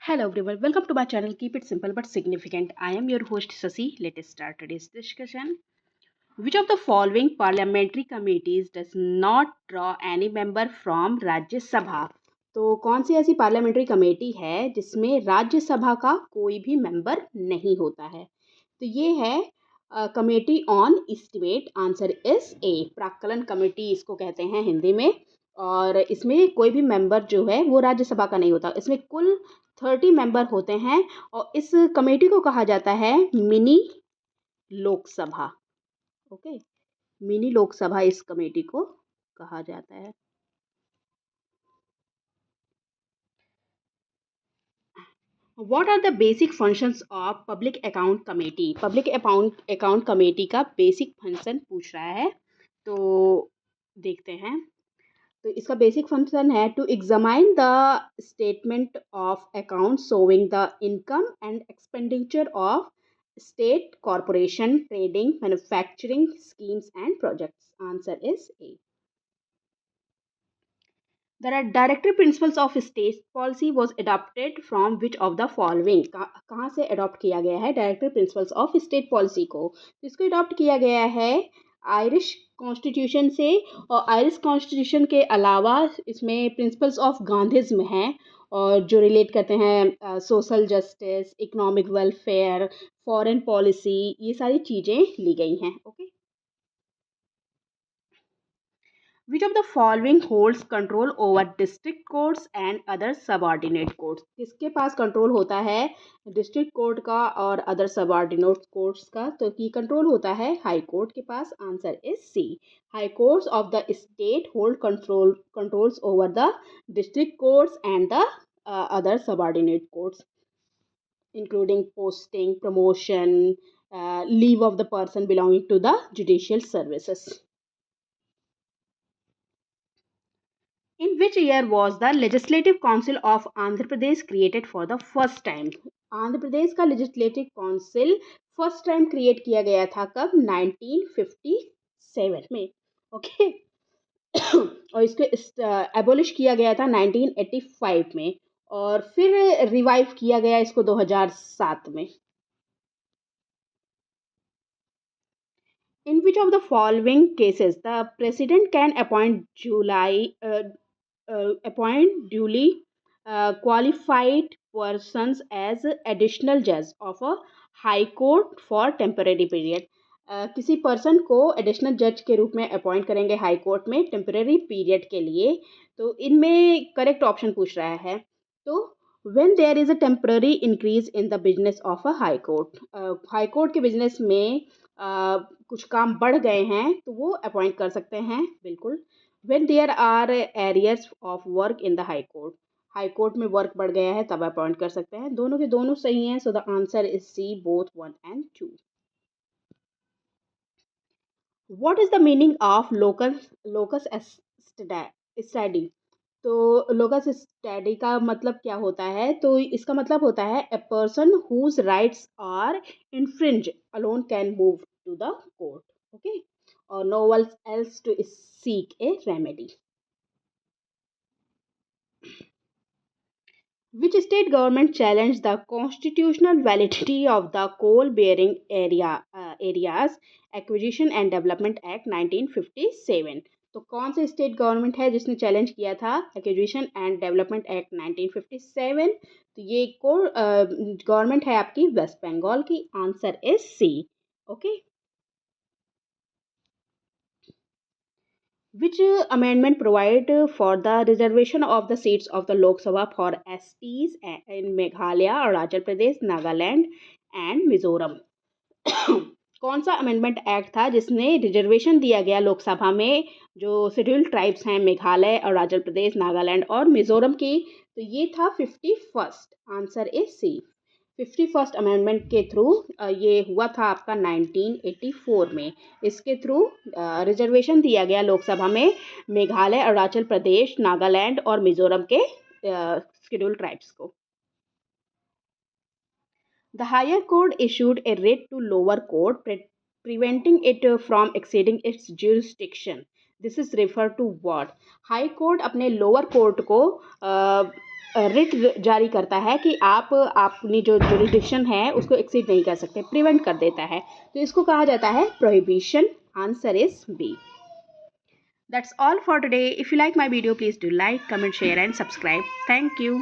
Hello everyone, welcome to my channel. Keep it simple but significant. I am your host Sasi. Let's start today's discussion. Which of the following parliamentary committees does not draw any member from राज्य सभा? तो कौन सी ऐसी parliamentary committee है जिसमें राज्यसभा का कोई भी मेंबर नहीं होता है? तो ये है committee on estimate. Answer is ए. प्राक्कलन कमेटी इसको कहते हैं हिंदी में. और इसमें कोई भी मेंबर जो है वो राज्यसभा का नहीं होता. इसमें कुल 30 मेंबर होते हैं और इस कमेटी को कहा जाता है mini Lok Sabha. Okay, mini Lok Sabha इस कमेटी को कहा जाता है. What are the basic functions of public account committee? Public account committee का बेसिक फंक्शन पूछ रहा है, तो देखते हैं. तो इसका बेसिक फंक्शन है to examine the statement of account showing the income and expenditure of state corporation trading manufacturing schemes and projects. Answer is A. There are directive principles of state policy was adopted from which of the following? कहाँ से adopt किया गया है directive principles of state policy को? तो इसको adopt किया गया है आयरिश कॉन्स्टिट्यूशन से. और आयरिश कॉन्स्टिट्यूशन के अलावा इसमें प्रिंसिपल्स ऑफ गांधीज्म हैं और जो रिलेट करते हैं social justice, economic welfare, foreign policy, ये सारी चीज़ें ली गई हैं. Okay. Which of the following holds control over district courts and other subordinate courts? किसके पास कंट्रोल होता है डिस्ट्रिक्ट कोर्ट का और अदर सबऑर्डिनेट कोर्ट्स का? तो की कंट्रोल होता है हाई कोर्ट के पास. Answer is C. High courts of the state hold controls over the district courts and the other subordinate courts including posting, promotion, leave of the person belonging to the judicial services. In which year was the Legislative Council of Andhra Pradesh created for the first time? Andhra Pradesh का legislative council first time create किया गया था कब? 1957 में. Okay. और इसको abolish किया गया था 1985 में और फिर रिवाइव किया गया इसको 2007 में. In which of the following cases the president can appoint duly qualified persons as additional judge of a high court for temporary period? किसी पर्सन को एडिशनल जज के रूप में अपॉइंट करेंगे हाई कोर्ट में टेम्पररी पीरियड के लिए. तो इनमें करेक्ट ऑप्शन पूछ रहा है. तो when there is a temporary increase in the business of a high court, high court के बिजनेस में कुछ काम बढ़ गए हैं तो वो अपॉइंट कर सकते हैं. बिल्कुल. when there are areas of work in the high court, high court में वर्क बढ़ गया है तब अपॉइंट कर सकते हैं. दोनों के दोनों सही हैं. So the answer is C, both 1 and 2. What is the meaning of locus study? तो लोकस स्टडी का मतलब क्या होता है? तो इसका मतलब होता है a person whose rights are infringe alone can move to the court. Okay. और no one else to seek a remedy. Which state government challenged the constitutional validity of the coal-bearing areas Acquisition and Development Act 1957? तो कौन से state government है जिसने challenge किया था acquisition and development act 1957? तो ये गवर्नमेंट है आपकी वेस्ट बंगाल की. Answer is C. Okay. Which amendment provide for the reservation of the seats of the Lok Sabha for STs in Meghalaya, Arunachal Pradesh, Nagaland and Mizoram? कौन सा amendment act था जिसने reservation दिया गया लोकसभा में जो शेड्यूल्ड ट्राइब्स हैं मेघालय, अरुणाचल प्रदेश, नागालैंड और मिजोरम की? तो ये था 51st. Answer is C. 51st amendment के थ्रू ये हुआ था आपका 1984 में. इसके थ्रू रिजर्वेशन दिया गया लोकसभा में मेघालय, अरुणाचल प्रदेश, नागालैंड और मिजोरम के शेड्यूल्ड ट्राइब्स को. The higher court issued a writ to lower court preventing it from exceeding its jurisdiction. This is refer to what? High court अपने लोअर कोर्ट को रिट जारी करता है कि आप अपनी जो जुरिडिक्शन है उसको एक्सीड नहीं कर सकते, प्रिवेंट कर देता है, तो इसको कहा जाता है prohibition. Answer is B. That's all for today. If you like my video, please do like, comment, share and subscribe. Thank you.